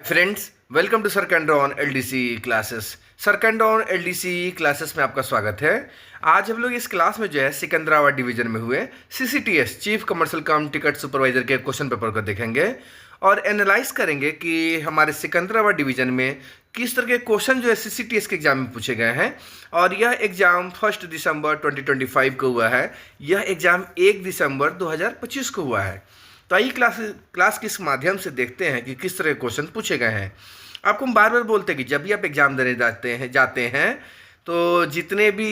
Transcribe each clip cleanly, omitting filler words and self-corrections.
Friends, welcome to sir कैंड्रॉन LDC classes. Sir कैंड्रॉन LDC classes में आपका स्वागत है। आज हम लोग इस क्लास में जो है सिकंदराबाद डिवीजन में हुए CCTS chief commercial cum ticket supervisor के क्वेश्चन पेपर को देखेंगे और एनालाइज करेंगे कि हमारे सिकंदराबाद डिवीजन में किस तरह के क्वेश्चन जो है सीसीटीएस के एग्जाम में पूछे गए हैं। और यह एग्जाम 1 दिसंबर 2025 को हुआ है। यह एग्जाम 1 दिसंबर 2025 को हुआ है। तो आइए क्लास के इस माध्यम से देखते हैं कि किस तरह के क्वेश्चन पूछे गए हैं। आपको हम बार बार बोलते हैं कि जब भी आप एग्जाम देने जाते हैं तो जितने भी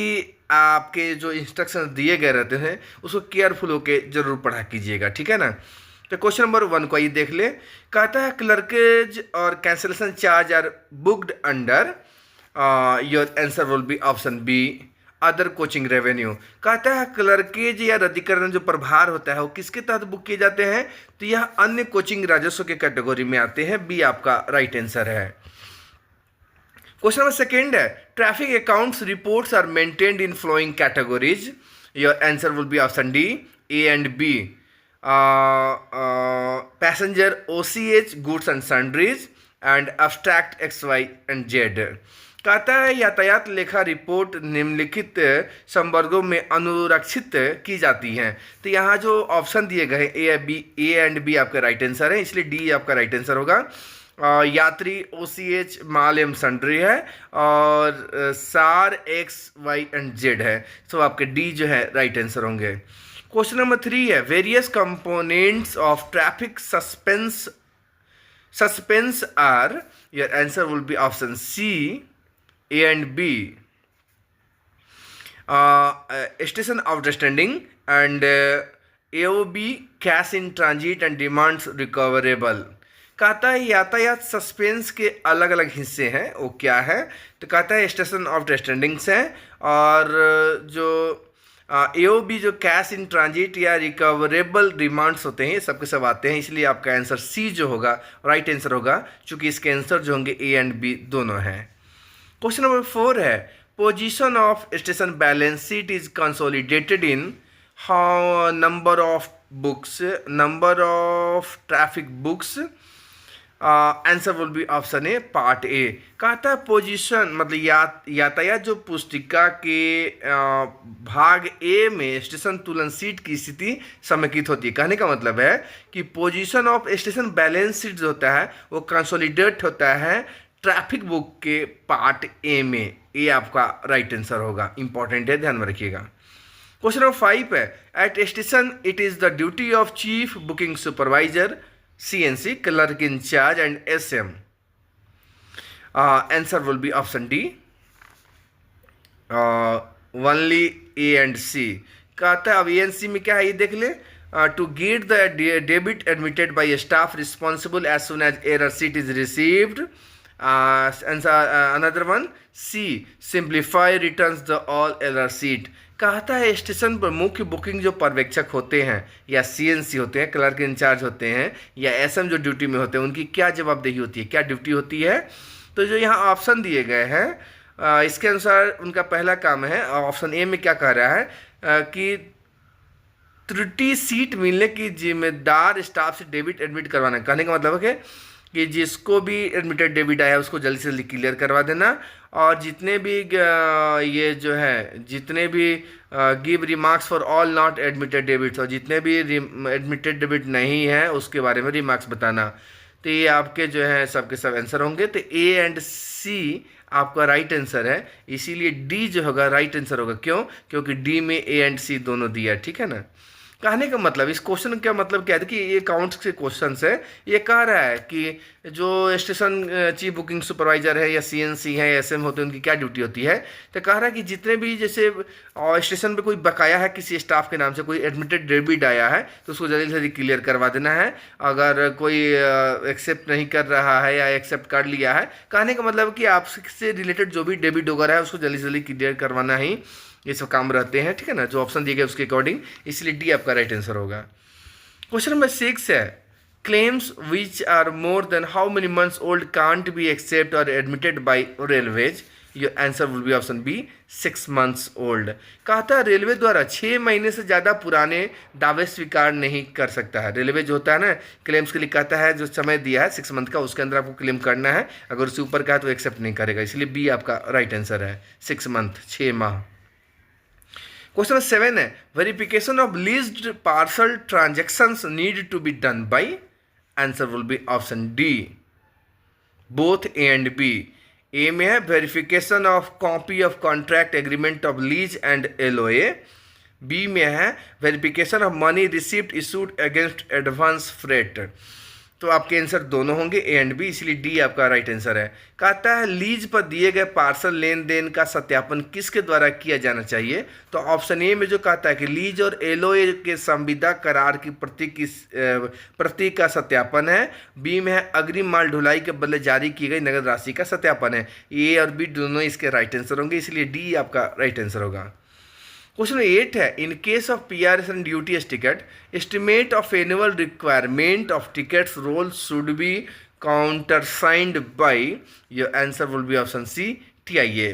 आपके जो इंस्ट्रक्शंस दिए गए रहते हैं उसको केयरफुल होके जरूर पढ़ा कीजिएगा, ठीक है ना। तो क्वेश्चन नंबर 1 को आइए देख ले। कहता है क्लर्केज और cancellation charge are booked under, your answer will be option B other coaching revenue. कहता है क्लर्केज या रद्दीकरण जो प्रभार होता है वो किसके तहत बुक किए जाते हैं, तो यह अन्य कोचिंग राजस्व के कैटेगरी में आते हैं। बी आपका राइट आंसर है। क्वेश्चन नंबर 2 है traffic accounts reports are maintained in following categories. Your answer will be option D A and B. Passenger OCH goods and sundries and abstract X Y and Z. कहता है यातायात लेखा report निम्नलिखित संवर्गों में अनुरक्षित की जाती हैं। तो यहाँ जो ऑप्शन दिए गए ए एंड बी आपका राइट आंसर है, इसलिए डी आपका राइट आंसर होगा। यात्री ओसीएच माल एम सन्ड्री है और सार एक्स वाई एंड जेड है। तो आपके डी जो है राइट आंसर होंगे। क्वेश्चन नंबर 3 है various components of traffic suspense are. Your answer will be option C A and B. Station outstanding and AOB cash in transit and demands recoverable। कहता है यातायात सस्पेंस के अलग अलग हिस्से हैं, वो क्या है, तो कहता है स्टेशन ऑफ स्टैंडिंग्स हैं और जो AOB जो कैश इन ट्रांजिट या रिकवरेबल डिमांड्स होते हैं ये सब के सब आते हैं, इसलिए आपका आंसर सी जो होगा राइट आंसर होगा, चूँकि इसके आंसर जो होंगे ए एंड बी दोनों हैं। क्वेश्चन नंबर 4 है position of station balance sheet is consolidated in how number of books, number of traffic books. Answer will be option A part A. कहता है पोजीशन मतलब यातायात जो पुस्तिका के भाग ए में स्टेशन तुलन सीट की स्थिति समेकित होती है। कहने का मतलब है कि position of station balance sheet जो होता है वो कंसोलिडेट होता है ट्रैफिक बुक के पार्ट ए में। ए आपका राइट आंसर होगा, इंपॉर्टेंट है, ध्यान में रखिएगा। क्वेश्चन नंबर 5 है at station it is the duty of chief booking supervisor CNC clerk in charge and SM। Answer will be option D only A and C. कहता है अब ENC में क्या है ये देख ले। To get the debit admitted by a staff responsible as soon as error sheet is received। Another one C simplify returns the all error sheet। कहता है स्टेशन पर मुख्य बुकिंग जो पर्यवेक्षक होते हैं या CNC होते हैं, क्लर्क इंचार्ज होते हैं या SM जो ड्यूटी में होते हैं, उनकी क्या जवाबदेही होती है, क्या ड्यूटी होती है। तो जो यहाँ ऑप्शन दिए गए हैं इसके अनुसार उनका पहला काम है, ऑप्शन ए में क्या कह रहा है कि त्रुटि सीट मिलने की जिम्मेदार स्टाफ से डेबिट एडमिट करवाना। कहने का मतलब है कि जिसको भी एडमिटेड डेबिट आया उसको जल्दी से जल्दी क्लियर करवा देना और जितने भी ये जो है जितने भी give remarks for all not admitted debits और जितने भी एडमिटेड डेबिट नहीं है उसके बारे में रिमार्क्स बताना। तो ये आपके जो है सबके सब आंसर होंगे। तो ए एंड सी आपका राइट आंसर है, इसीलिए डी जो होगा राइट आंसर होगा। क्यों? क्योंकि डी में ए एंड सी दोनों दिया है, ठीक है ना। कहने का मतलब इस क्वेश्चन का मतलब क्या है कि ये अकाउंट्स के क्वेश्चन है। ये कह रहा है कि जो स्टेशन चीफ बुकिंग सुपरवाइजर है या CNC है या SM होते हैं उनकी क्या ड्यूटी होती है। तो कह रहा है कि जितने भी जैसे स्टेशन पे कोई बकाया है किसी स्टाफ के नाम से, कोई एडमिटेड डेबिट आया है तो उसको जल्दी से जल्दी क्लियर करवा देना है। अगर कोई एक्सेप्ट नहीं कर रहा है या एक्सेप्ट कर लिया है, कहने का मतलब कि आपसे रिलेटेड जो भी डेबिट वगैरह है उसको जल्दी से जल्दी क्लियर करवाना ही ये सब काम रहते हैं, ठीक है ना। जो ऑप्शन दिए गए उसके अकॉर्डिंग, इसलिए डी आपका राइट आंसर होगा। क्वेश्चन नंबर 6 है claims which are more than how many months old can't be accept or admitted by railways. Your answer will be option B 6 months old. कहा था railway द्वारा 6 महीने से ज़्यादा पुराने दावे स्वीकार नहीं कर सकता है। रेलवे जो होता है ना क्लेम्स के लिए कहता है जो समय दिया है 6 मंथ का उसके अंदर आपको क्लेम करना है, अगर उससे ऊपर का है तो एक्सेप्ट नहीं करेगा, इसलिए बी आपका राइट आंसर है 6 मंथ 6 माह। क्वेश्चन नंबर 7 है verification of leased parcel transactions need to be done by, answer will be option D both A and B. A में है verification of copy of contract agreement of lease and LOA, B में है verification of money received issued against advance freight. तो आपके आंसर दोनों होंगे A and B, इसलिए डी आपका राइट आंसर है। कहता है लीज पर दिए गए पार्सल लेन देन का सत्यापन किसके द्वारा किया जाना चाहिए, तो ऑप्शन ए में जो कहता है कि लीज और एलओए के संविदा करार की प्रति का सत्यापन है, बी में है अग्रिम माल ढुलाई के बदले जारी की गई नगद राशि का सत्यापन है। ए और बी दोनों इसके राइट आंसर होंगे, इसलिए डी आपका राइट आंसर होगा। क्वेश्चन 8 है in case of PRS and UTS ticket estimate of annual requirement of tickets roll should be countersigned by, your answer will be option C TIA।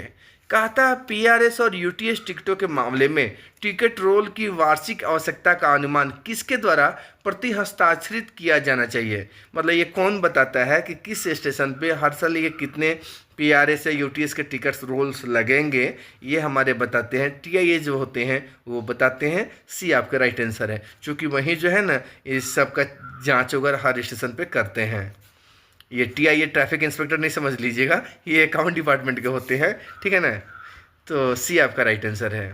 कहता है PRS और UTS टिकटों के मामले में टिकट रोल की वार्षिक आवश्यकता का अनुमान किसके द्वारा प्रति हस्ताक्षरित किया जाना चाहिए, मतलब ये कौन बताता है कि किस स्टेशन पे हर साल ये कितने PRS या UTS के टिकट्स रोल्स लगेंगे, ये हमारे बताते हैं TIA जो होते हैं वो बताते हैं। सी आपका राइट आंसर है, क्योंकि वहीं जो है ना इस सब का जाँच वगैरह हर स्टेशन पे करते हैं। ये TIA ट्रैफिक इंस्पेक्टर नहीं समझ लीजिएगा, ये अकाउंट डिपार्टमेंट के होते हैं, ठीक है ना। तो सी आपका राइट आंसर है।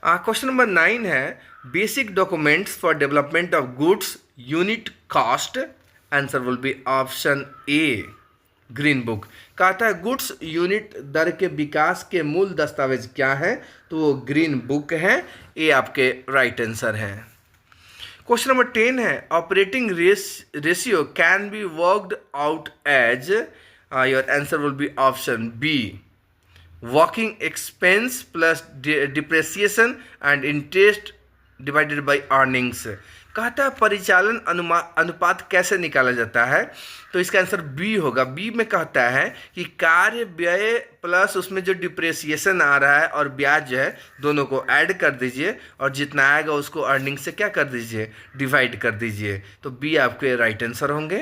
क्वेश्चन नंबर 9 है basic documents for development of goods unit cost, answer will be option A green book. कहता है गुड्स यूनिट दर के विकास के मूल दस्तावेज क्या है, तो वो ग्रीन बुक है, ये आपके राइट आंसर है। क्वेश्चन नंबर 10 है operating ratio can be worked out as, your answer will be option B working expense plus depreciation and interest divided by earnings. कहता है परिचालन अनुपात कैसे निकाला जाता है, तो इसका आंसर बी होगा। बी में कहता है कि कार्य व्यय प्लस उसमें जो डिप्रेसिएशन आ रहा है और ब्याज जो है दोनों को ऐड कर दीजिए और जितना आएगा उसको अर्निंग से क्या कर दीजिए डिवाइड कर दीजिए, तो बी आपके राइट आंसर होंगे।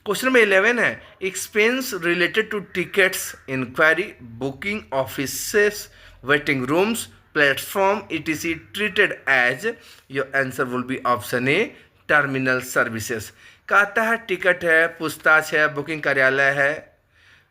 क्वेश्चन नंबर 11 है expense related to tickets inquiry booking offices waiting rooms platform ETC treated as, your answer will be option A terminal services. कहता है टिकट है, पूछताछ है, बुकिंग कार्यालय है,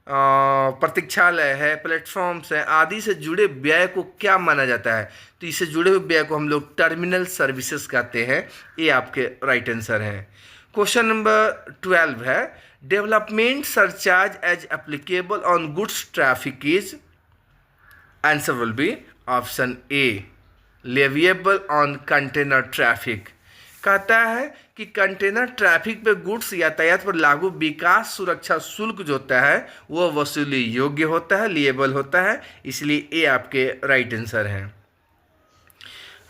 प्रतीक्षालय है, प्लेटफॉर्म्स है आदि से जुड़े व्यय को क्या माना जाता है, तो इससे जुड़े हुए व्यय को हम लोग टर्मिनल सर्विसेज कहते हैं, ये आपके राइट आंसर हैं। क्वेश्चन नंबर 12 है development surcharge as applicable on goods traffic is, answer will be option A leviable on container traffic. कहता है कि कंटेनर ट्रैफिक पे गुड्स यातायात पर लागू विकास सुरक्षा शुल्क जो होता है वो वसूली योग्य होता है, लिएबल होता है, इसलिए ए आपके राइट आंसर हैं।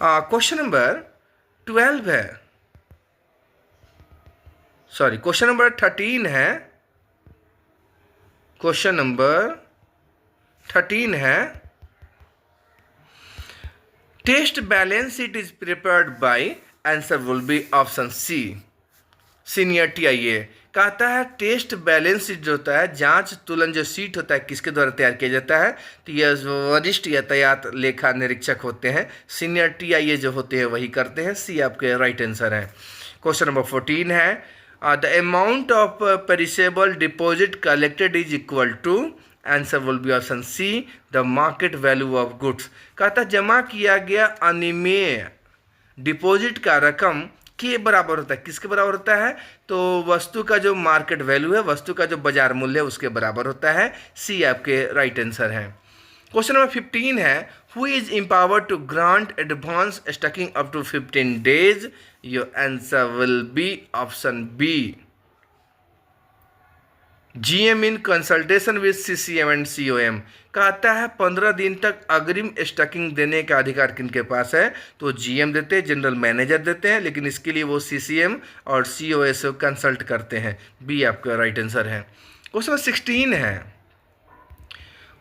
क्वेश्चन नंबर 12 है सॉरी क्वेश्चन नंबर 13 है, क्वेश्चन नंबर 13 है test balance sheet is prepared by, answer will be option C senior TIA। कहता है टेस्ट बैलेंस शीट जो होता है जांच तुलन जो सीट होता है किसके द्वारा तैयार किया जाता है, तो यह वरिष्ठ यातायात लेखा निरीक्षक होते हैं, सीनियर TIA जो होते हैं वही करते हैं, सी आपके राइट आंसर है। क्वेश्चन नंबर 14 है the amount of perishable deposit collected is equal to, answer will be option C the market value of goods. कहता जमा किया गया अनिमेय डिपॉजिट का रकम के बराबर होता है, किसके बराबर होता है, तो वस्तु का जो मार्केट वैल्यू है, वस्तु का जो बाजार मूल्य है उसके बराबर होता है, सी आपके राइट आंसर है। क्वेश्चन नंबर 15 है who is empowered to grant advance stocking up to 15 days, your answer will be option B GM in consultation with CCM and COM। कहता है 15 दिन तक अग्रिम स्टॉकिंग देने का अधिकार किनके पास है, तो GM देते हैं, जनरल मैनेजर देते हैं, लेकिन इसके लिए वो CCM और COS को कंसल्ट करते हैं, बी आपका राइट आंसर है। क्वेश्चन 16 है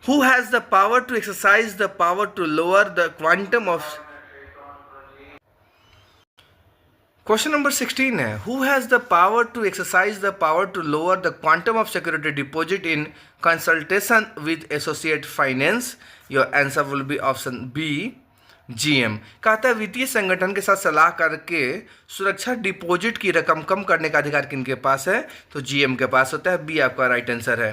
who has the power to exercise the power to lower the quantum of question number 16 है who has the power to exercise the power to lower the quantum of security deposit in consultation with associate finance. Your answer will be option B GM. कहता है वित्तीय संगठन के साथ सलाह करके सुरक्षा डिपॉजिट की रकम कम करने का अधिकार किनके पास है, तो जीएम के पास होता है। बी आपका राइट आंसर है।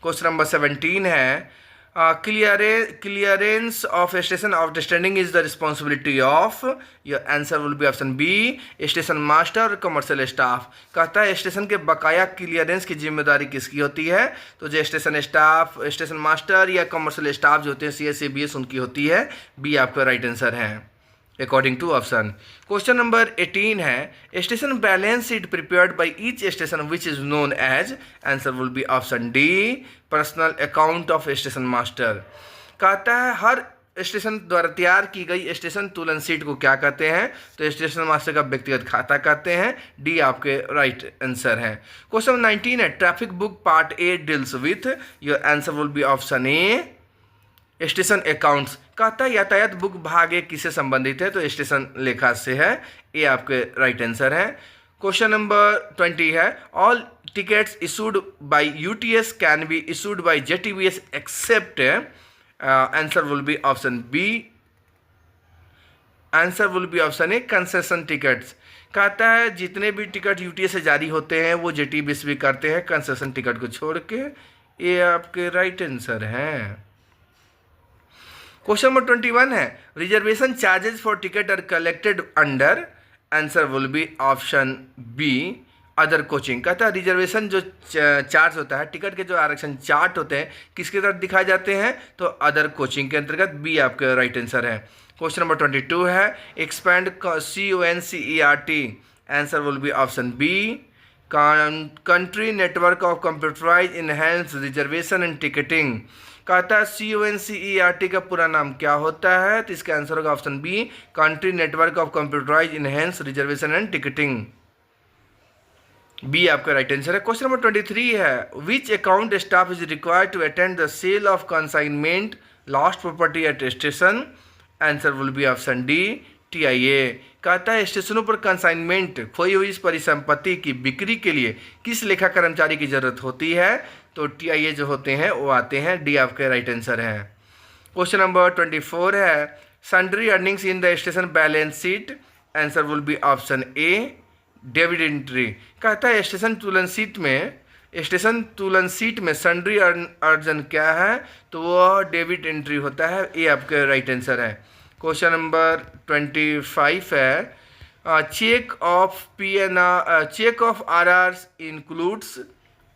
क्वेश्चन नंबर 17 है clearance of station of standing is the responsibility of. Your answer will be option B station master और कमर्शियल स्टाफ। कहता है स्टेशन के बकाया क्लियरेंस की जिम्मेदारी किसकी होती है, तो जो स्टेशन स्टाफ, स्टेशन मास्टर या कमर्शियल स्टाफ जो होते हैं सीएस सीबीएस उनकी होती है। बी आपका राइट आंसर है according to option. Question number 18 है station balance sheet prepared by each station which is known as. Answer will be option D personal account of station master. कहता है हर station द्वारा तैयार की गई स्टेशन तुलन शीट को क्या कहते हैं, तो स्टेशन मास्टर का व्यक्तिगत खाता कहते हैं। डी आपके राइट आंसर है। क्वेश्चन 19 है traffic book part A deals with. Your answer will be option A station accounts. कहता है यातायात बुक भाग एक किससे संबंधित है, तो स्टेशन लेखा से है। ये आपके राइट आंसर है। क्वेश्चन नंबर 20 है all tickets issued by UTS can be issued by JTBS except. Answer will be option B. Answer will be option A concession tickets. कहता है जितने भी टिकट यूटीएस से जारी होते हैं वो जेटीबीएस भी करते हैं कंसेशन टिकट को छोड़ के। ये आपके राइट आंसर हैं। क्वेश्चन नंबर 21 है reservation charges for ticket are collected under. Answer will be option B other coaching. कहता है रिजर्वेशन जो चार्ज होता है, टिकट के जो आरक्षण चार्ट होते हैं किसके तहत दिखाए जाते हैं, तो अदर कोचिंग के अंतर्गत। बी आपका राइट आंसर है। क्वेश्चन नंबर 22 है expand CONCERT। Answer will be option B country network of computerise enhance reservation and ticketing. कहता है CONCERT का पूरा नाम क्या होता है, तो इसका आंसर होगा option B country network of computerise enhance reservation and ticketing. B आपका राइट आंसर है। क्वेश्चन नंबर 23 है which account staff is required to attend the sale of consignment lost property at station. Answer will be option D TIA। कहता है स्टेशनों पर consignment खोई हुई इस परिसंपत्ति की बिक्री के लिए किस लेखा कर्मचारी की जरूरत होती है, तो TIA जो होते हैं वो आते हैं। डी आपका राइट आंसर है। क्वेश्चन नंबर 24 है sundry earnings in the station balance sheet. Answer will be option A debit entry. कहता है स्टेशन तुलन सीट में सन्ड्री अर्जन क्या है, तो वह डेबिट एंट्री होता है। ये आपका राइट आंसर है। क्वेश्चन नंबर 25 है check of RRs includes.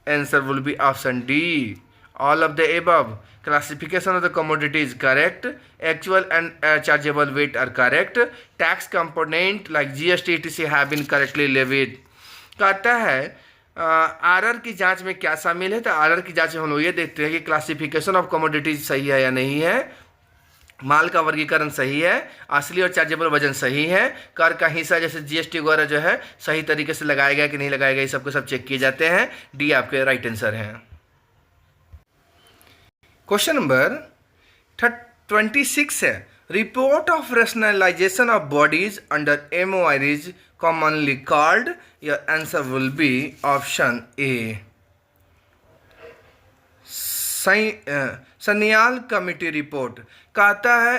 Answer will be option D all of the above. Classification of the commodity is correct. Actual and chargeable weight are correct. Tax component like GST etc have been correctly levied. कहता है RR की जांच में क्या शामिल है, तो RR की जांच में हम लोग ये देखते हैं कि क्लासिफिकेशन ऑफ कमोडिटीज सही है या नहीं है, माल का वर्गीकरण सही है, असली और चार्जेबल वजन सही है, कर का हिस्सा जैसे GST वगैरह जो है सही तरीके से लगाया गया कि नहीं लगाया गया, ये सबको सब चेक किए जाते हैं। डी आपके राइट आंसर है। क्वेश्चन नंबर 26 है report of rationalisation of bodies under MOI is commonly called. Your answer will be option A Sanyal committee report. कहता है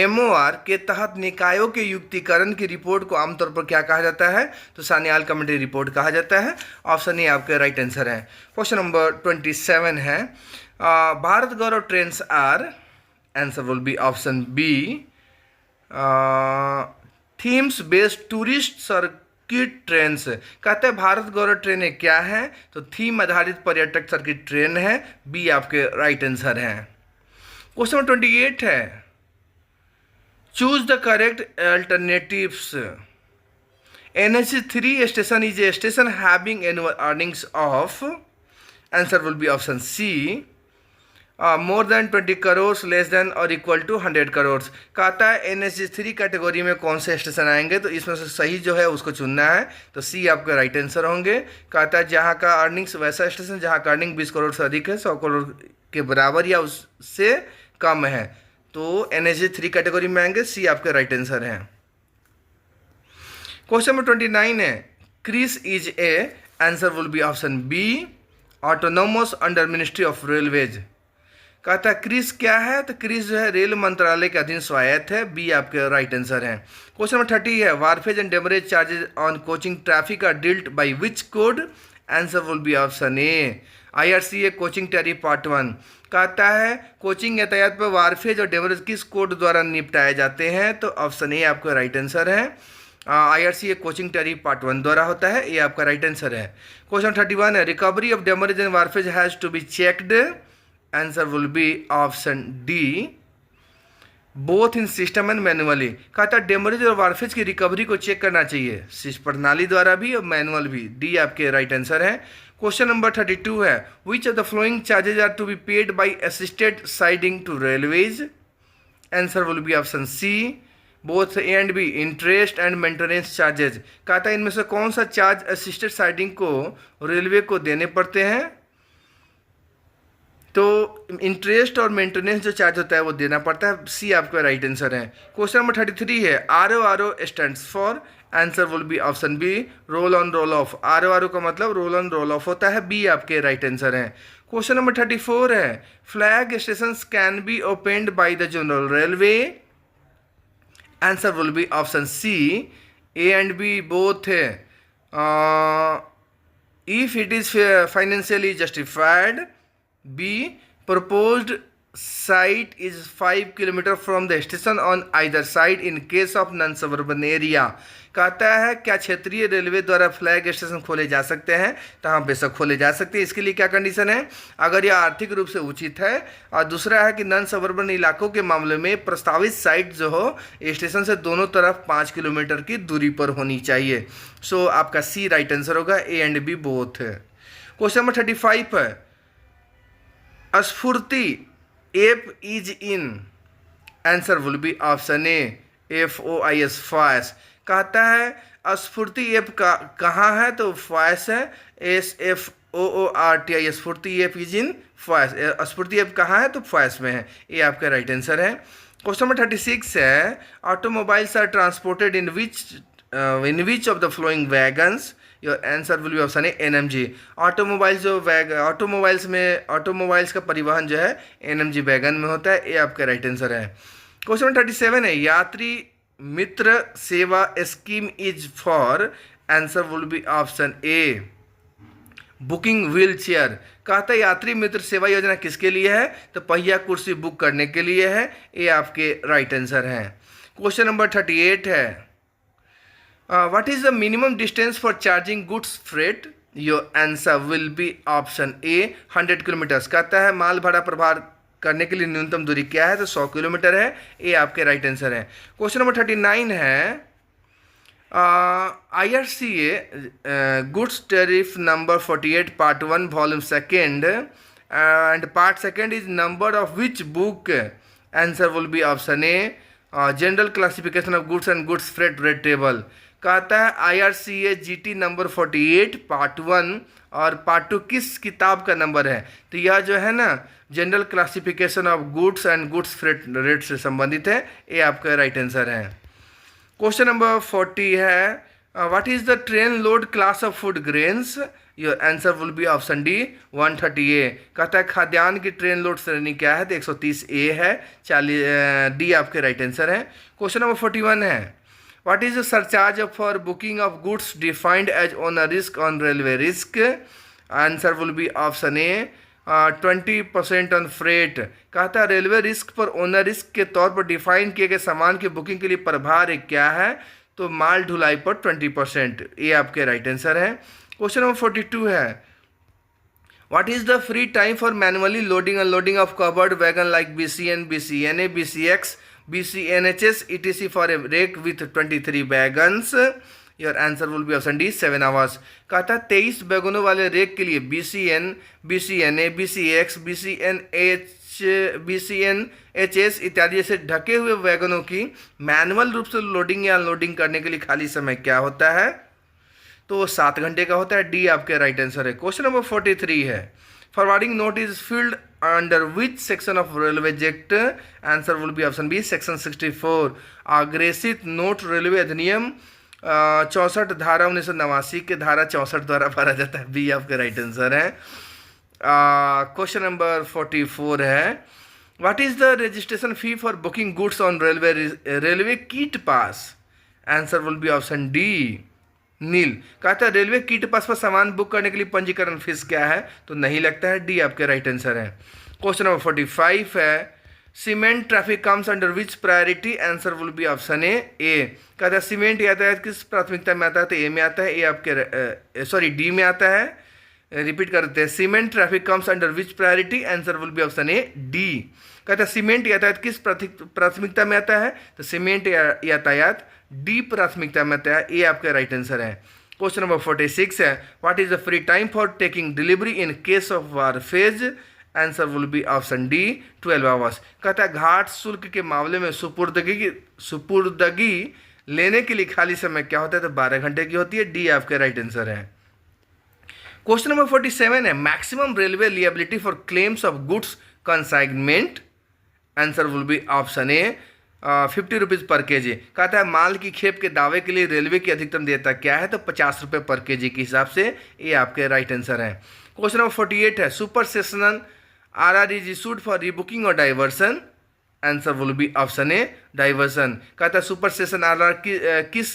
MOR के तहत निकायों के युक्तिकरण की रिपोर्ट को आमतौर पर क्या कहा जाता है, तो सन्याल कमिटी रिपोर्ट कहा जाता है। ऑप्शन ए आपका राइट आंसर है। क्वेश्चन नंबर 27 है Bharat Gaurav trains are. Answer will be option B themes based tourist circuit trains. कहते हैं भारत गौरव ट्रेनें क्या है, तो थीम आधारित पर्यटक सर्किट ट्रेन है। बी आपके राइट आंसर है। क्वेश्चन नंबर 28 है choose the correct alternatives. NH 3 station is a station having annual earnings of. Answer will be option C more than 20 crore less than और इक्वल टू 100 करोड़। कहता है NH 3 category में कौन से station आएंगे, तो इसमें से सही जो है उसको चुनना है, तो सी आपका राइट आंसर होंगे। कहता है जहाँ का अर्निंग्स वैसा स्टेशन जहाँ का अर्निंग 20 करोड़ से अधिक है, 100 करोड़ के बराबर या उससे कम है, तो एनएसजी 3 कैटेगरी में आएंगे, सी आपका राइट आंसर है। क्वेश्चन नंबर 29 है, CRIS is a, answer will be option B, autonomous under ministry of railways. कहता है क्रिस क्या है, तो क्रिस जो है रेल मंत्रालय के अधीन स्वायत्त है, बी आपके राइट आंसर है। क्वेश्चन नंबर 30 है, wharfage and demurrage charges on coaching traffic are dealt by which code, answer will be option A, IRCA coaching tariff part 1। कहता है कोचिंग यातायात पर वारफेज और डेमरेज किस कोड द्वारा निपटाए जाते हैं, तो ऑप्शन ए आपका राइट आंसर है, IRCA कोचिंग टैरिफ पार्ट 1 द्वारा होता है, ये आपका राइट आंसर है। क्वेश्चन 31 है, recovery of demurrage and wharfage has to be checked, answer will be option D, both in system and manually. कहता है डेमरेज और वारफेज की रिकवरी को चेक करना चाहिए सिस्ट प्रणाली द्वारा भी और मैनुअल भी, डी आपके राइट आंसर है। क्वेश्चन नंबर 32 है, which of the following charges are to be paid by assisted siding to railways, answer will be option C, both A and B, interest and maintenance charges. कहता है इनमें से कौन सा charge assisted siding को railway को देने पड़ते हैं, तो इंटरेस्ट और मेंटेनेंस जो चार्ज होता है वो देना पड़ता है, सी आपका राइट आंसर है। क्वेश्चन नंबर 33 है, RO stands for, answer will be option B, roll on roll off. RO का मतलब रोल ऑन रोल ऑफ होता है, बी आपके राइट आंसर है। क्वेश्चन नंबर 34 है, flag station can be opened by the general railway, answer will be option C, A and B both है, if it is financially justified, B, proposed site is 5 kilometre from the station on either side in case of non-suburban area। कहता है क्या क्षेत्रीय railway द्वारा flag station खोले जा सकते हैं, तो हाँ बेशक खोले जा सकते हैं। इसके लिए क्या कंडीशन है, अगर यह आर्थिक रूप से उचित है, और दूसरा है कि नॉन सबर्बन इलाकों के मामले में प्रस्तावित साइट जो हो स्टेशन से दोनों तरफ 5 किलोमीटर की दूरी पर होनी चाहिए। सो आपका सी राइट आंसर होगा, ए एंड बी बोथ है। क्वेश्चन नंबर 35 है, स्फूर्ति app is in, answer will be option A, FOIS फॉयस। कहता है स्फूर्ति एप का कहाँ है, तो फॉयस है, SFOORTI, स्फूर्ति एप इज इन फॉयस। स्फूर्ति एप कहाँ है, तो फॉयस में है, ये आपका राइट आंसर है। क्वेश्चन नंबर 36 है, automobiles are transported in which of the following wagons, your answer will be option A, NMG। Automobiles जो ऑटोमोबाइल्स का परिवहन जो है NMG वैगन में होता है, ये आपका राइट आंसर है। क्वेश्चन नंबर 37 है, यात्री मित्र सेवा scheme is for, answer will be option A, booking wheel chair. कहता है यात्री मित्र सेवा योजना किसके लिए है, तो पहिया कुर्सी बुक करने के लिए है, ये आपके राइट आंसर है। क्वेश्चन नंबर 38 है, what is the minimum distance for charging goods freight, your answer will be option A, 100 kilometres. कहता है माल भाड़ा प्रभार करने के लिए न्यूनतम दूरी क्या है, तो 100 किलोमीटर है, ये आपके राइट आंसर है। क्वेश्चन नंबर 39 है, IRCA goods tariff number 48 part 1 volume 2 and part 2 is number of which book, answer will be option A, general classification of goods and goods freight rate table. कहता है IRCA GT number 48 part 1 और part 2 किस किताब का number है, तो यह जो है ना general classification of goods and goods freight rate से संबंधित है, ये आपका राइट आंसर है। क्वेश्चन नंबर 40 है, what is the train load class of food grains, your answer will be option D, 130A। कहता है खाद्यान्न की ट्रेन लोड श्रेणी क्या है, तो 130A है, 40 डी आपके राइट आंसर है। क्वेश्चन नंबर 41 है, what is the surcharge for booking of goods defined as owner risk on railway risk, answer will be option A, 20% on freight. कहता है रेलवे रिस्क पर ओनर रिस्क के तौर पर define किए गए सामान की बुकिंग के लिए प्रभार क्या है, तो माल ढुलाई पर 20%, ये आपके राइट आंसर है। क्वेश्चन नंबर 42 है, what is the free time for manually loading unloading of covered wagon like BCN, BCNA, BCX, BCNHS etc for a rake with 23 wagons, your answer will be option D, 7 hours. कहता है 23 वैगनों वाले rake के लिए BCN, BCNA, BCX, BCNHS इत्यादि से ढके हुए वैगनों की मैनुअल रूप से लोडिंग या अनलोडिंग करने के लिए खाली समय क्या होता है, तो वो 7 घंटे का होता है। डी आपके राइट आंसर है। क्वेश्चन नंबर 43 है, forwarding note is filled under which section of railway act? Answer will be option B section 64। अग्रेसित नोट रेलवे अधिनियम 64 धारा 1989 के धारा 64 द्वारा भरा जाता है। बी आपका राइट आंसर है। क्वेश्चन नंबर 44 है, what is the registration fee for booking goods on railway kit pass? Answer will be option D nil. कहता है रेलवे किट पास पर सामान बुक करने के लिए पंजीकरण फीस क्या है? तो नहीं लगता है। डी आपके राइट आंसर है। क्वेश्चन नंबर 45 है, cement traffic comes under which priority? Answer will be option ए। कहता है सीमेंट यातायात किस प्राथमिकता में आता है? तो ए में आता है। ए आपके डी में आता है। रिपीट करते हैं, cement traffic comes under which priority? Answer will be option A D. कहता है सीमेंट यातायात किस प्राथमिकता में आता है? तो सीमेंट यातायात डी प्राथमिकता में आता है। ए आपका राइट आंसर है। क्वेश्चन नंबर 46 है, what is the free time for taking delivery in case of wharfage? Answer will be option D 12 hours. कहता है घाट शुल्क के मामले में सुपुर्दगी लेने के लिए खाली समय क्या होता है? तो 12 घंटे की होती है। डी आपका राइट आंसर है। क्वेश्चन नंबर 47 है, maximum railway liability for claims of goods consignment? Answer will be option A 50 rupees पर केजी। कहता है माल की खेप के दावे के लिए रेलवे की अधिकतम देयता क्या है? तो 50 रुपये पर केजी के हिसाब से। ये आपके राइट आंसर है। क्वेश्चन नंबर 48 है, supersessional R is issued for rebooking or diversion? Answer will be option A diversion. कहता है सुपर सेशन आर किस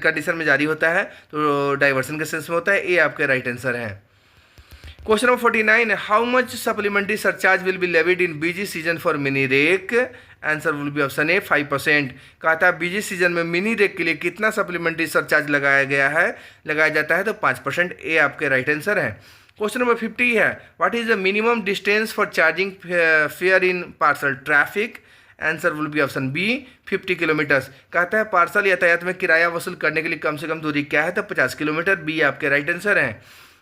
कंडीशन में जारी होता है? तो डाइवर्सन के सेंस में होता है। ए आपके राइट आंसर है। क्वेश्चन नंबर 49 है, how much supplementary surcharge will be levied in busy season for mini rake? Answer will be option A 5%। कहता है बिजी सीजन में मिनी रेक के लिए कितना सप्लीमेंट्री सरचार्ज लगाया जाता है? तो 5%। ए आपके राइट आंसर है। क्वेश्चन नंबर 50 है, what is the minimum distance for charging fare in parcel traffic? Answer will be option B 50 kilometres. कहता है पार्सल यातायात में किराया वसूल करने के लिए कम से कम दूरी क्या है? तो 50 किलोमीटर। बी आपके राइट आंसर है।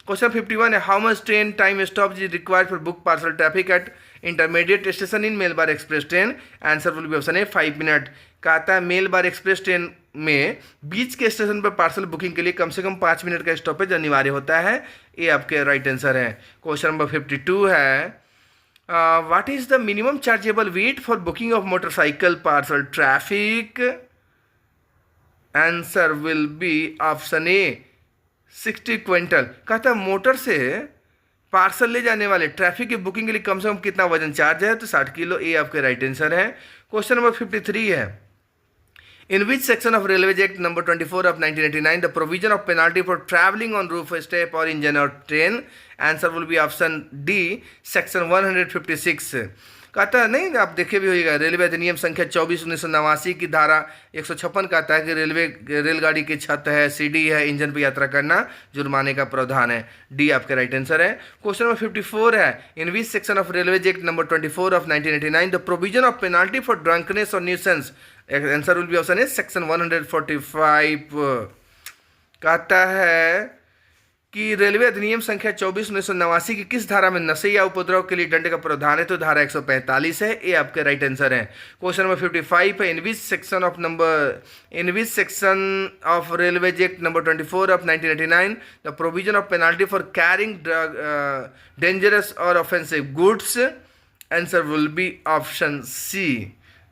क्वेश्चन 51 है, how much train time stop is required for book parcel traffic at intermediate station in Malabar express train? Answer will be option A 5 minute. कहता है मेलबार एक्सप्रेस ट्रेन में बीच के स्टेशन पर parcel booking के लिए कम से कम 5 मिनट का स्टॉपेज अनिवार्य होता है। ये आपके राइट आंसर है। क्वेश्चन नंबर 52 है, what is the minimum chargeable weight for booking of motorcycle parcel traffic? Answer will be option A 60 quintal. कहता है मोटर से पार्सल ले जाने वाले ट्रैफिक की बुकिंग के लिए कम से कम कितना वजन चार्ज है? तो 60 किलो। ए आपके राइट आंसर है। क्वेश्चन नंबर 53 है, in which section of railway act number 24 of 1989 the provision of penalty for travelling on roof step or engine or train? Answer will be option D section 156। कहता है नहीं, आप देखे भी होइएगा, railway अधिनियम संख्या 24 1989 की धारा 156 कहता है कि रेलगाड़ी की छत है, सीढ़ी है, इंजन पर यात्रा करना जुर्माने का प्रावधान है। डी आपका राइट आंसर है। क्वेश्चन नंबर 54 है, in which section of railway act number 24 of 1989 the provision of penalty for drunkenness or nuisance? Answer will be option A section 145। कहता है कि रेलवे अधिनियम संख्या 24 1989 की किस धारा में नशे या उपद्रव के लिए दंड का प्रावधान है? तो धारा 145 है। ये आपका राइट आंसर है। क्वेश्चन नंबर 55 है, in which section of railway act number 24 of 1989 the provision of penalty for carrying dangerous or offensive goods? Answer will be option C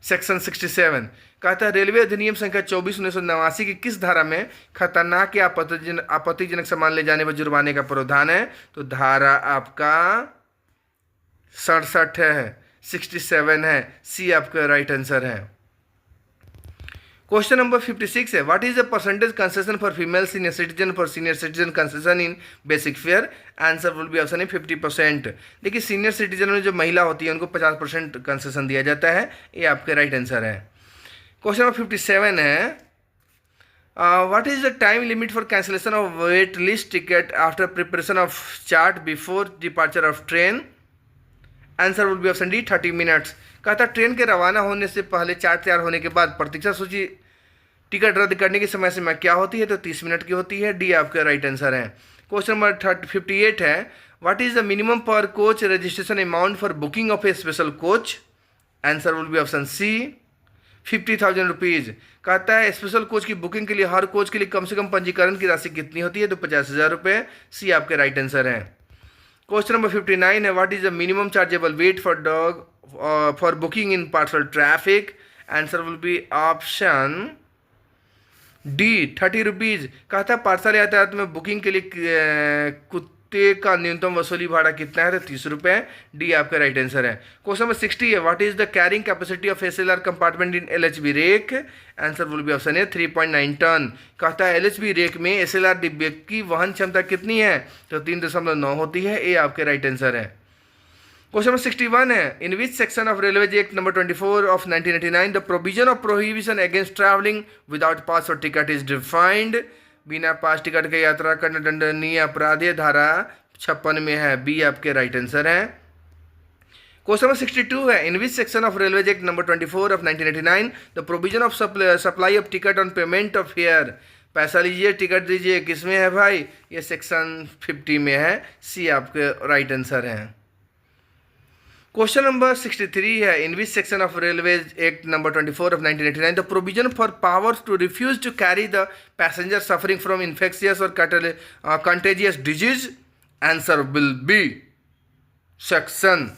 section 67। कहता है रेलवे अधिनियम संख्या 24 1989 की किस धारा में खतरनाक या आपत्तिजनक सामान ले जाने पर जुर्माने का प्रावधान है? तो धारा आपका 67 है, 67 है। सी आपका राइट आंसर है। क्वेश्चन नंबर 56 है, what is the percentage concession for female senior citizen for senior citizen concession in basic fair? Answer will be option है 50%। देखिए सीनियर सिटीजन में जो महिला होती है उनको 50% कंसेशन दिया जाता है। ये आपका राइट आंसर है। क्वेश्चन नंबर 57 है, what is the time limit for cancellation of wait list ticket after preparation of chart before departure of train? Answer will be option D 30 minutes. कहता ट्रेन के रवाना होने से पहले चार्ट तैयार होने के बाद प्रतीक्षा सूची टिकट रद्द करने की समय सीमा क्या होती है? तो 30 मिनट की होती है। डी आपका राइट आंसर है। क्वेश्चन नंबर 58 है, what is the minimum per coach registration amount for booking of a special coach? Answer will be option C ₹50,000। कहता है स्पेशल कोच की बुकिंग के लिए हर कोच के लिए कम से कम पंजीकरण की राशि कितनी होती है? तो ₹50,000। सी आपके राइट आंसर है। क्वेश्चन नंबर 59 है, what is the minimum chargeable weight for dog for booking in parcel traffic? Answer will be option D, ₹30। कहता है पार्सल यातायात में बुकिंग के लिए कुत्ते का न्यूनतम वसूली भाड़ा कितना है? तो ₹30। डी आपका राइट आंसर है। क्वेश्चन नंबर 60 है, what is the carrying capacity of SLR compartment in LHB rake? Answer will be option A 3.9 tonne. कहता है एलएचबी रेक में एसएलआर डिब्बे की वहन क्षमता कितनी है? तो 3.9 होती है। ए आपके राइट आंसर है। क्वेश्चन नंबर 61 है, in which section of railways act number 24 of 1989 the provision of prohibition against travelling without pass or ticket is defined? बिना पास टिकट के यात्रा करना दंडनीय अपराध है, धारा 56 में है। बी आपके राइट आंसर है। क्वेश्चन नंबर 62 है, in which section of railways act number 24 of 1989 the provision of supply of ticket on payment of fare? पैसा लीजिए टिकट दीजिए, किस में है भाई? ये सेक्शन 50 में है। सी आपके राइट आंसर है। क्वेश्चन नंबर 63 है, in which section of railways act number 24 of 1989 the provision for power to refuse to carry the passenger suffering from infectious or contagious disease? Answer will be section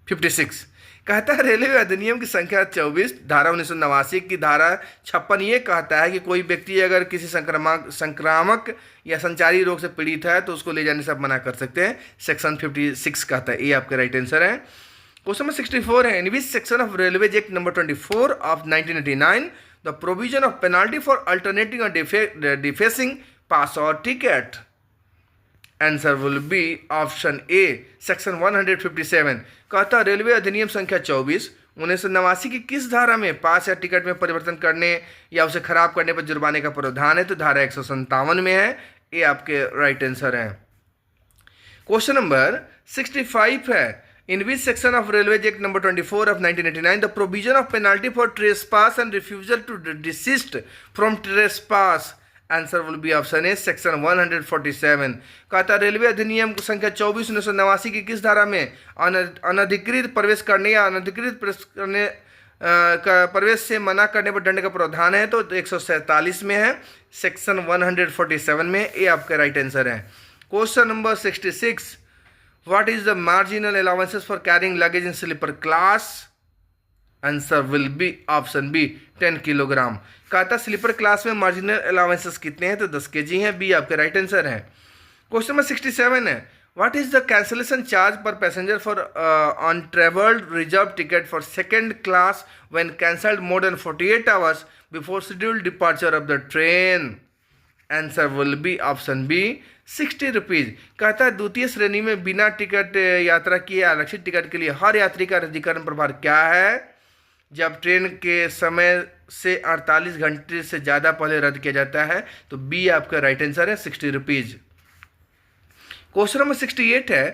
56। कहता है railway अधिनियम की संख्या 24 धारा 1989 की धारा 56 ये कहता है कि कोई व्यक्ति अगर किसी संक्रामक या संचारी रोग से पीड़ित है तो उसको ले जाने से आप मना कर सकते हैं। सेक्शन 56 कहता है। ये आपका राइट आंसर है। क्वेश्चन नंबर 64 है, in which section of railways act number 24 of 1989 the provision of penalty for alternating or defacing pass or ticket? Answer will be option A section 157। कहता रेलवे अधिनियम संख्या 24 1989 की किस धारा में पास या टिकट में परिवर्तन करने या उसे खराब करने पर जुर्माने का प्रावधान है? तो धारा 157 में है। ये आपके राइट आंसर है। क्वेश्चन नंबर 65 है, in which section of railways act number 24 of 1989 the provision of penalty for trespass and refusal to desist from trespass? Answer will be option A section 147। कहता रेलवे अधिनियम संख्या 24 1989 की किस धारा में अनधिकृत प्रवेश करने या अनधिकृत प्रवेश से मना करने पर दंड का प्रावधान है? तो 147 में है। सेक्शन 147 में। ए आपका राइट आंसर है। Question number 66, what is the marginal allowances for carrying luggage in sleeper class? Answer will be option B 10 kilogram. कहता स्लीपर क्लास में मार्जिनल अलाउंसेस कितने हैं? तो 10 kg हैं। बी आपका राइट आंसर है। क्वेश्चन नंबर 67 है, what is the cancellation charge per passenger for untravelled reserve ticket for second class when cancelled more than 48 hours before scheduled departure of the train? Answer will be option B 60 rupees. कहता है द्वितीय श्रेणी में बिना ticket यात्रा किए आरक्षित ticket के लिए हर यात्री का रद्दीकरण प्रभार क्या है? जब ट्रेन के समय से 48 घंटे से ज़्यादा पहले रद्द किया जाता है। तो बी आपका राइट आंसर है 60 रुपीज़। क्वेश्चन नंबर 68 है,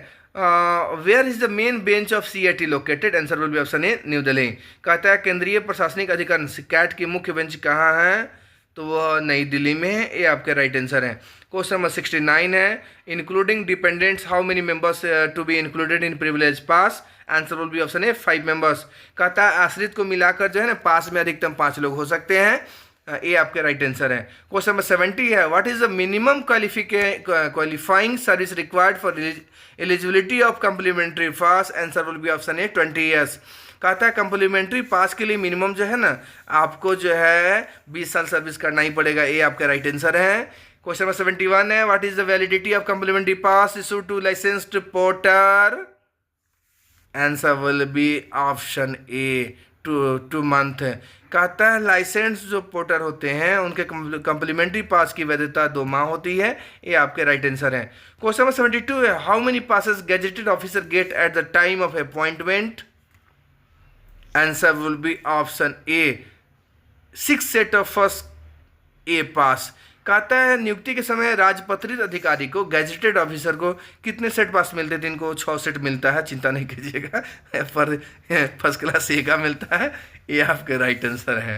where is the main bench of CIT located? Answer will be option A New Delhi. कहता है केंद्रीय प्रशासनिक अधिकारी कैट की मुख्य बेंच कहाँ है? तो वह नई दिल्ली में है। ये आपका राइट आंसर है। क्वेश्चन नंबर 69 है, including dependents how many members to be included in privilege pass? Answer will be option A 5 members. कहता है आश्रित को मिलाकर जो है ना पास में अधिकतम 5 लोग हो सकते हैं। ये आपके राइट आंसर है। क्वेश्चन नंबर 70 है, what is the minimum qualifying service required for eligibility of complimentary pass? Answer will be option A 20 years. कहता है कम्प्लीमेंट्री पास के लिए मिनिमम जो है ना आपको जो है 20 साल सर्विस करना ही पड़ेगा। ये आपका राइट आंसर है। क्वेश्चन नंबर 71 है, what is the validity of complimentary pass issue to licensed porter? Answer will be option A 2 month. कहता है लाइसेंस जो पोर्टर होते हैं उनके कम्प्लीमेंट्री पास की वैधता 2 माह होती है। ये आपके राइट आंसर है। क्वेश्चन नंबर 72 है, how many passes gazetted officer get at the time of appointment? Answer will be option A 6 set of first A pass. कहता है नियुक्ति के समय राजपत्रित अधिकारी को गैजेटेड ऑफिसर को कितने सेट पास मिलते थे? इनको 6 सेट मिलता है, चिंता नहीं कीजिएगा, पर फर्स्ट क्लास ए का मिलता है। ये आपका राइट आंसर है।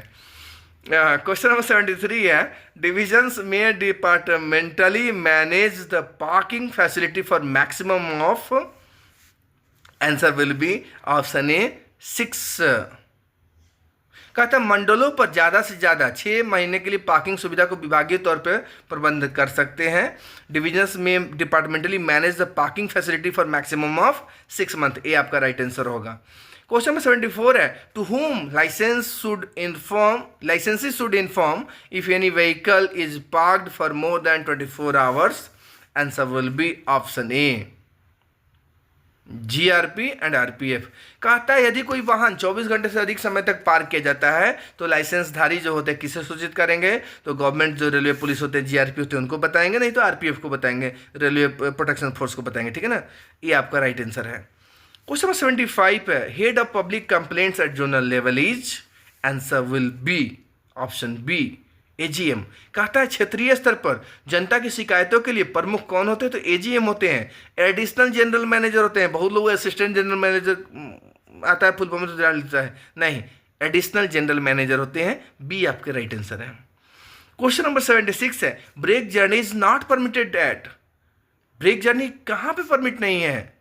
क्वेश्चन नंबर 73 है, डिविजन्स में departmentally manage the parking facility for maximum of? Answer will be option A 6। कहता है मंडलों पर ज़्यादा से ज़्यादा 6 महीने के लिए पार्किंग सुविधा को विभागीय तौर पर प्रबंध कर सकते हैं। डिविजन्स में departmentally manage the parking facility for maximum of 6 month. ये आपका राइट आंसर होगा। क्वेश्चन नंबर 74 है, to whom licensees should inform if any vehicle is parked for more than 24 hours. Answer will be option A, GRP and RPF. कहता है यदि कोई वाहन 24 घंटे से अधिक समय तक पार्क किया जाता है तो लाइसेंसधारी जो होते हैं किसे सूचित करेंगे? तो गवर्नमेंट जो रेलवे पुलिस होते हैं, जीआरपी होते हैं, उनको बताएंगे, नहीं तो आरपीएफ को बताएंगे, रेलवे प्रोटेक्शन फोर्स को बताएंगे। ठीक है ना, ये आपका राइट आंसर है। क्वेश्चन नंबर 75 है, head of public complaints at zonal level is. Answer will be option B, AGM. कहता है क्षेत्रीय स्तर पर जनता की शिकायतों के लिए प्रमुख कौन होते हैं? तो एजीएम होते हैं। एडिशनल जनरल मैनेजर होते हैं, बहुत लोग असिस्टेंट जनरल मैनेजर आता है, फुल फॉर्म तो डाल देता है, नहीं, एडिशनल जनरल मैनेजर होते हैं। बी आपके राइट आंसर है। क्वेश्चन नंबर 76 है, break journey is not permitted at. Break journey कहाँ पे परमिट नहीं है?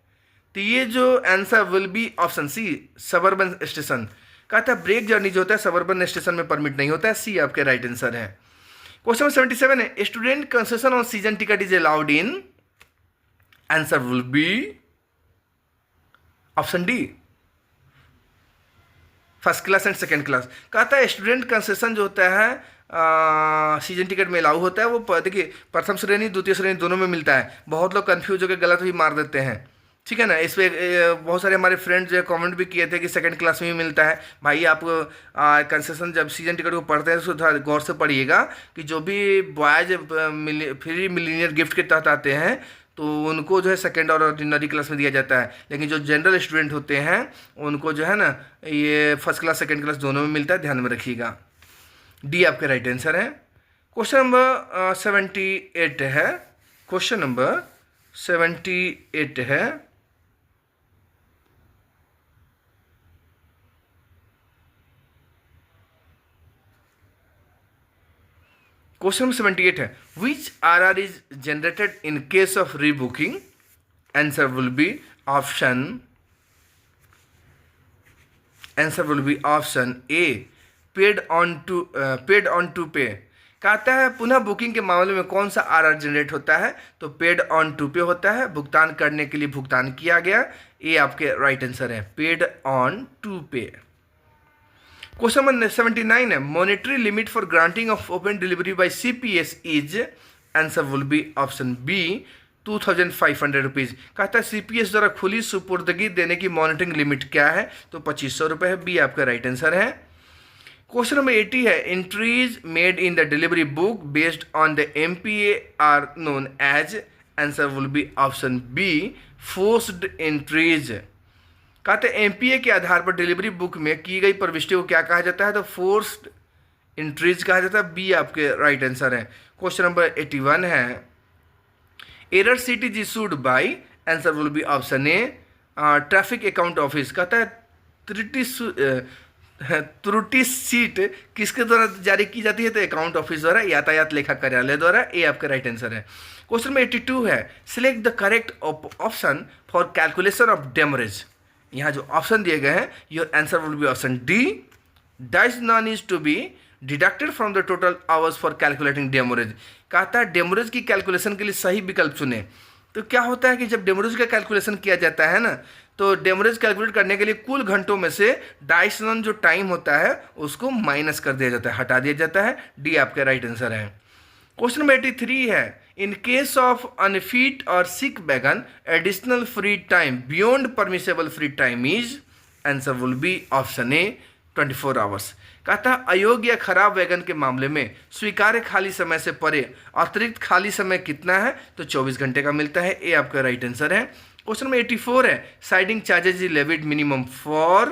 तो ये जो answer will be option C, suburban station. कहता है ब्रेक जर्नी जो होता है सबर्बन स्टेशन में परमिट नहीं होता है। सी आपके राइट आंसर है। क्वेश्चन नंबर 77 है, student concession on season ticket is allowed in. Answer will be option D, first class and second class. कहता है स्टूडेंट कंसेशन जो होता है सीजन टिकट में अलाउ होता है, वो देखिए प्रथम श्रेणी द्वितीय श्रेणी दोनों में मिलता है। बहुत लोग कंफ्यूज होकर गलत भी मार देते हैं। ठीक है ना, इस पर बहुत सारे हमारे फ्रेंड्स जो है कमेंट भी किए थे कि सेकंड क्लास में भी मिलता है। भाई आप कंसेशन जब सीजन टिकट को पढ़ते हैं तो थोड़ा गौर से पढ़िएगा कि जो भी बॉयज फ्री मिलीनियर गिफ्ट के तहत आते हैं तो उनको जो है सेकंड और ऑर्डिनरी क्लास में दिया जाता है, लेकिन जो जनरल स्टूडेंट होते हैं उनको जो है ना ये फर्स्ट क्लास सेकेंड क्लास दोनों में मिलता है, ध्यान में रखिएगा। डी आपके राइट आंसर है। क्वेश्चन नंबर 78 है। क्वेश्चन नंबर 78 है, क्वेश्चन नंबर 78 है, which RR is generated in case of rebooking. Answer will be option A, paid on to pay. कहता है पुनः बुकिंग के मामले में कौन सा आरआर जनरेट होता है? तो पेड ऑन टू पे होता है, भुगतान करने के लिए भुगतान किया गया। ये आपके राइट आंसर है, paid on to pay. Question number 79 है, monetary limit for granting of open delivery by CPS is. Answer will be option B, 2500 rupees. कहता है सीपीएस द्वारा खुली सुपुर्दगी देने की मॉनिटरिंग लिमिट क्या है? तो 2500 रुपये है। बी आपका राइट आंसर है। क्वेश्चन नंबर 80 है, entries made in the delivery book based on the MPA are known as. Answer will be option B, forced entries. कहते हैं एमपीए के आधार पर डिलीवरी बुक में की गई प्रविष्टि को क्या कहा जाता है? तो फोर्स्ड एंट्रीज कहा जाता है। बी आपके राइट आंसर है। क्वेश्चन नंबर 81 है, error seat is issued by. Answer will be option A, traffic account office. कहता है त्रुटि सीट किसके द्वारा जारी की जाती है? तो अकाउंट ऑफिस द्वारा, यातायात लेखा कार्यालय द्वारा। ए आपका राइट आंसर है। क्वेश्चन नंबर 82 है, select the correct option for calculation of demurrage. यहाँ जो ऑप्शन दिए गए हैं, your answer will be option D, does not need to be deducted from the total hours for calculating demurrage. कहता है डेमोरेज की कैलकुलेशन के लिए सही विकल्प चुने। तो क्या होता है कि जब डेमोरेज का कैलकुलेशन किया जाता है ना, तो डेमोरेज कैलकुलेट करने के लिए कुल घंटों में से डाइसनन जो टाइम होता है उसको माइनस कर दिया जाता है, हटा दिया जाता है। डी आपका राइट आंसर है। क्वेश्चन नंबर 83 है, in case of unfit or sick wagon additional free time beyond permissible free time is. Answer will be option A, 24 hours. कहता है अयोग्य या खराब वैगन के मामले में स्वीकार्य खाली समय से परे अतिरिक्त खाली समय कितना है? तो 24 घंटे का मिलता है। ए आपका राइट आंसर है। क्वेश्चन नंबर 84 है, siding charges is levied minimum for.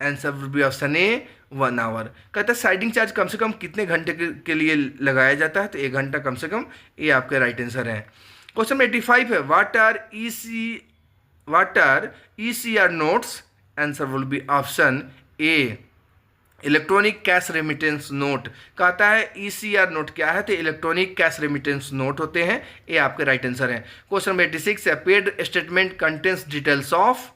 Answer will be option A, 1 hour. कहता है साइडिंग चार्ज कम से कम कितने घंटे के लिए लगाया जाता है? तो 1 घंटा कम से कम। ये आपका राइट आंसर है। क्वेश्चन 85 है, what are ECR notes. Answer will be option A, electronic cash remittance note. कहता है ईसीआर नोट क्या है? तो इलेक्ट्रॉनिक कैश रेमिटेंस नोट होते हैं। ये आपके राइट आंसर है। क्वेश्चन नंबर 86 है, paid statement contains details of.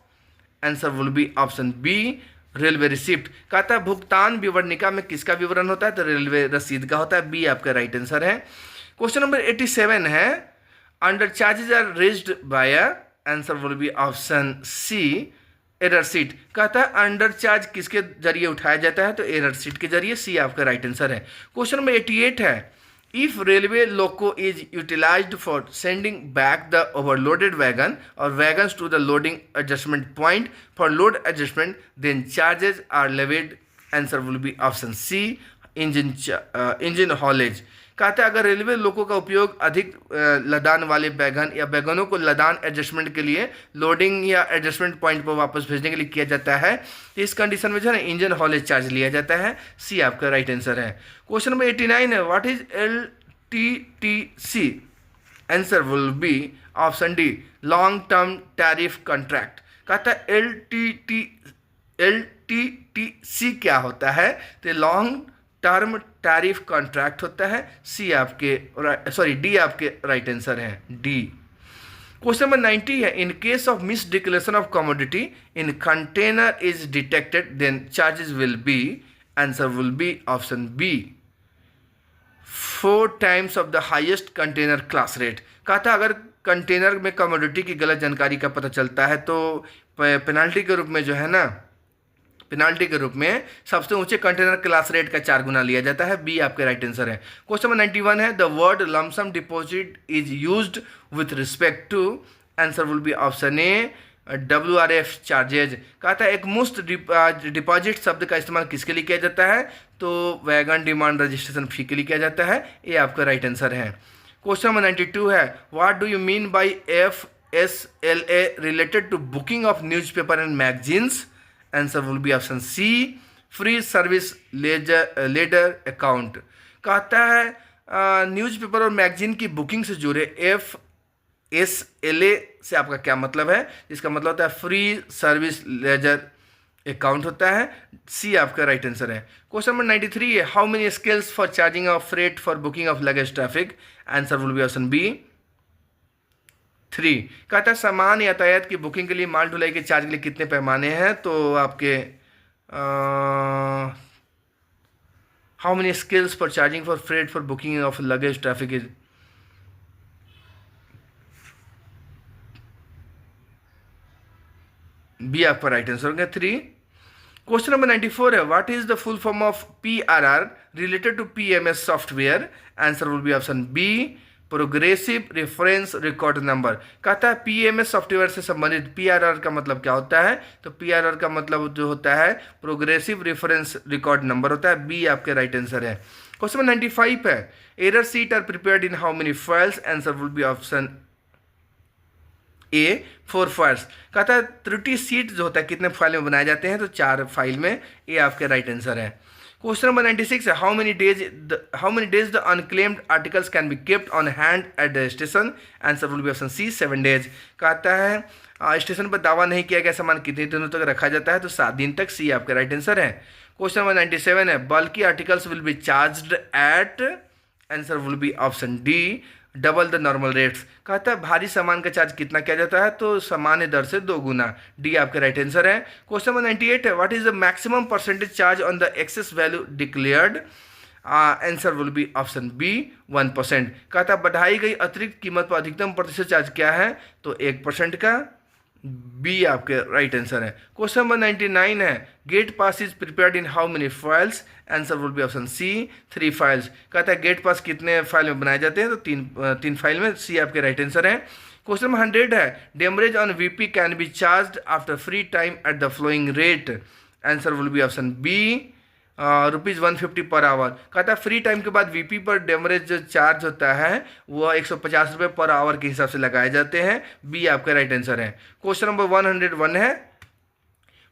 Answer will be option B, railway receipt. कहता है भुगतान विवरणिका में किसका विवरण होता है, तो रेलवे रसीद का होता है। बी आपका राइट आंसर है। क्वेश्चन नंबर 87 है, under charges are raised by, answer will be option C error sheet. कहता है अंडर चार्ज किसके जरिए उठाया जाता है, तो एरर सीट के जरिए। सी आपका राइट आंसर है। क्वेश्चन नंबर 88 है, if railway loco is utilised for sending back the overloaded wagon or wagons to the loading adjustment point for load adjustment, then charges are levied, answer will be option C engine haulage. कहता है अगर railway लोको का उपयोग अधिक लदान वाले बैगन या बैगनों को लदान एडजस्टमेंट के लिए लोडिंग या एडजस्टमेंट पॉइंट पर वापस भेजने के लिए किया जाता है, तो इस कंडीशन में जो है ना इंजन हॉलेज चार्ज लिया जाता है। सी आपका राइट आंसर है। क्वेश्चन नंबर 89 है, what is LTTC, answer will be option D long term tariff contract. कहता है LTTC क्या होता है, तो लॉन्ग टर्म टैरिफ कॉन्ट्रैक्ट होता है। सी आपके डी आपके राइट आंसर है, डी। क्वेश्चन नंबर 90 है, in case of mis declaration of commodity in container is detected, then charges will be, answer will be option B 4 times of the highest container class rate. कहता अगर container में commodity की गलत जानकारी का पता चलता है तो पेनाल्टी के रूप में जो है ना, पेनाल्टी के रूप में सबसे ऊंचे कंटेनर क्लास रेट का 4 गुना लिया जाता है। बी आपके राइट आंसर है। क्वेश्चन नंबर 91 है, the word lump sum deposit is used with respect to, answer will be option A WRF charges. कहता है एक मुफ्त डिपॉजिट शब्द का इस्तेमाल किसके लिए किया जाता है, तो वैगन डिमांड रजिस्ट्रेशन फी के लिए किया जाता है। ये आपका राइट आंसर है। क्वेश्चन नंबर 92 है, what do you mean by FSLA related to booking of newspaper and magazines, answer will be option C free service ledger account. कहता है न्यूज़पेपर और मैगजीन की बुकिंग से जुड़े FSLA से आपका क्या मतलब है, इसका मतलब होता है फ्री सर्विस लेजर अकाउंट होता है। सी आपका राइट आंसर है। क्वेश्चन नंबर 93 है, how many scales for charging of freight for booking of luggage traffic, answer will be option B 3। कहता है सामान यातायात की बुकिंग के लिए माल ढुलाई के चार्ज के लिए कितने पैमाने हैं, तो आपके how many scales for charging for freight for booking of luggage traffic is, B आपका राइट आंसर हो गया 3। क्वेश्चन नंबर 94 है, what is the full form of PRR related to PMS software, answer will be option B progressive reference record number. कहता है PMS software से संबंधित PRR का मतलब क्या होता है, तो PRR का मतलब जो होता है प्रोग्रेसिव रेफरेंस रिकॉर्ड नंबर होता है। बी आपके राइट आंसर है। क्वेश्चन नंबर 95 है, error sheet are prepared in how many files, answer will be option A 4 files. कहता है त्रुटि सीट जो होता है कितने फाइल में बनाए जाते हैं, तो 4 फाइल में। ये आपके राइट आंसर है। क्वेश्चन नंबर 96 है, how many days the unclaimed articles can be kept on hand at the station, answer will be option C 7 days. कहता है स्टेशन पर दावा नहीं किया गया सामान कितने दिनों तक रखा जाता है, तो 7 दिन तक। सी आपका राइट आंसर है। क्वेश्चन नंबर 97 है, bulky articles will be charged at, answer will be option D double the normal rates. कहता है भारी सामान का चार्ज कितना किया जाता है, तो सामान्य दर से 2 गुना। डी आपका राइट आंसर है। क्वेश्चन नंबर 98 है, what is the maximum percentage charge on the excess value declared, answer will be option B 1%। कहता है बढ़ाई गई अतिरिक्त कीमत पर अधिकतम प्रतिशत चार्ज क्या है, तो 1% का। बी आपके राइट आंसर है। क्वेश्चन नंबर 99 है, gate pass is prepared in how many files, answer will be option C 3 files. कहता है गेट पास कितने फाइल में बनाए जाते हैं, तो 3 फाइल में। सी आपके राइट आंसर है। क्वेश्चन नंबर 100 है, demurrage on VP can be charge after free time at the following rate, answer will be option B ₹150 per our. कहता है फ्री टाइम के बाद VP पर डेमरेज जो चार्ज होता है वो ₹150 पर आवर के हिसाब से लगाए जाते हैं। बी आपका राइट आंसर है। क्वेश्चन नंबर 101 है,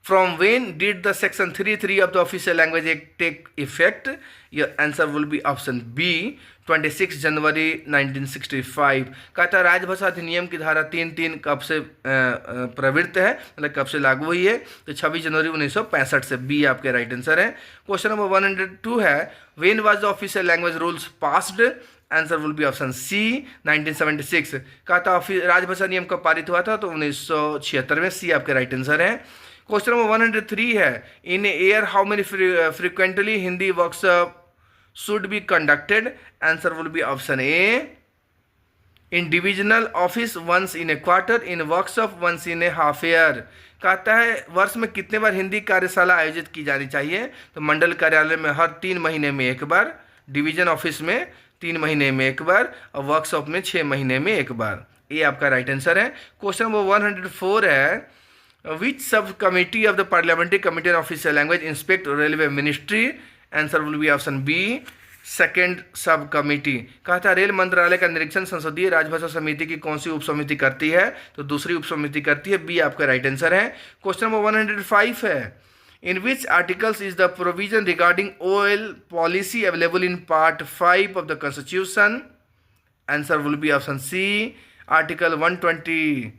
from when did the section 33 of the official language act take effect, your answer will be option B 26 January 1965। कहता है राजभाषा अधिनियम की धारा 3(3) कब से प्रवृत्त है, मतलब कब से लागू हुई है, तो 26 जनवरी 1965 से। बी आपके राइट आंसर है। क्वेश्चन नंबर 102 है, when was the official language rules passed, answer will be option C 1976। कहता राजभाषा नियम कब पारित हुआ था, तो 1976 में। सी आपके राइट आंसर है। क्वेश्चन नंबर 103 है, in year how many frequently Hindi workshop should be conducted? Answer will be option A, in divisional office once in a quarter, in workshop once in a half year. कहता है वर्ष में कितने बार हिंदी कार्यशाला आयोजित की जानी चाहिए? तो मंडल कार्यालय में हर 3 महीने में एक बार, डिवीजन ऑफिस में 3 महीने में एक बार, और वर्कशॉप में 6 महीने में एक बार। ये आपका राइट आंसर है। क्वेश्चन नंबर 104 है, which sub committee of the parliamentary committee on official language inspect railway ministry? Answer will be option B, second sub committee. कहता है रेल मंत्रालय का निरीक्षण संसदीय राजभाषा समिति की कौन सी उप समिति करती है? तो दूसरी उप समिति करती है, बी आपका राइट आंसर है। क्वेश्चन नंबर 105 है, in which articles is the provision regarding OL policy available in part 5 of the constitution? Answer will be option C, article 120।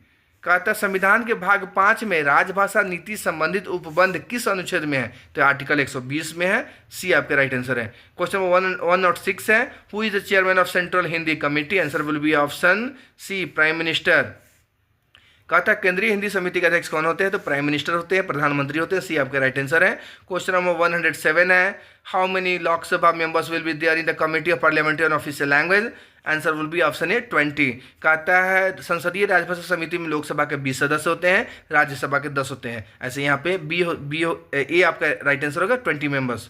कहता संविधान के भाग 5 में राजभाषा नीति संबंधित उपबंध किस अनुच्छेद में है? तो आर्टिकल 120 में है, सी आपका राइट आंसर है। क्वेश्चन नंबर 106 है, who is the chairman of central Hindi committee? Answer will be option C, prime minister. कहता है केंद्रीय हिंदी समिति के अध्यक्ष कौन होते हैं? तो प्राइम मिनिस्टर होते हैं, प्रधानमंत्री होते हैं, सी आपका राइट आंसर है। क्वेश्चन नंबर 107 है, how many Lok Sabha members will be there in the committee of parliamentary on official language? Answer will be option A, 20। कहता है संसदीय राजभाषा समिति में लोकसभा के 20 सदस्य होते हैं, राज्यसभा के 10 होते हैं। ऐसे यहाँ पे ए आपका राइट आंसर होगा, 20 मेंबर्स।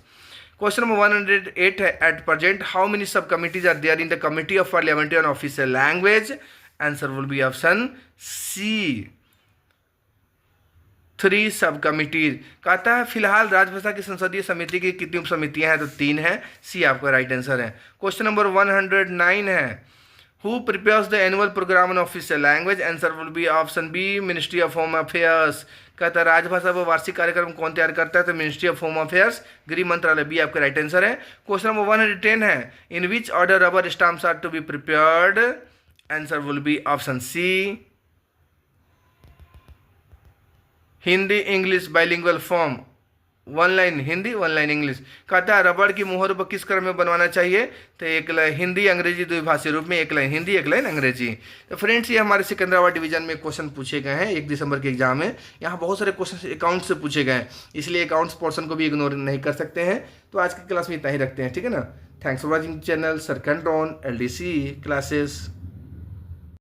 क्वेश्चन नंबर 108 है, at present how many sub committees are there in the committee of parliamentary on official language? Answer will be option C, 3 sub committees. कहता है फिलहाल राजभाषा की संसदीय समिति की कितनी उप समितियां हैं? तो 3 है, सी आपका राइट आंसर है। क्वेश्चन नंबर 109 है, who prepares the annual programme on official language? Answer will be option B, ministry of home affairs. कहता है राजभाषा व वार्षिक कार्यक्रम कौन तैयार करता है? तो मिनिस्ट्री ऑफ होम अफेयर्स, गृह मंत्रालय, बी आपका राइट आंसर है। क्वेश्चन नंबर 110 है, in which order rubber stamps are to be prepared? Answer will be option C, Hindi English bilingual form, 1 line Hindi 1 line English. कहता है रबड़ की मुहर पर किस क्रम में बनवाना चाहिए? तो 1 लाइन हिंदी अंग्रेजी द्विभाषी रूप में, 1 लाइन हिंदी 1 लाइन अंग्रेजी। तो फ्रेंड्स ये हमारे सिकंदराबाद डिवीजन में क्वेश्चन पूछे गए हैं 1 दिसंबर के एग्जाम में। यहाँ बहुत सारे क्वेश्चन अकाउंट से पूछे गए हैं, इसलिए अकाउंट्स पोर्शन को भी इग्नोर नहीं कर सकते हैं। तो आज की क्लास में इतना ही रखते हैं, ठीक है ना। Thanks for watching channel sir कैंट्रॉन LDC क्लासेस।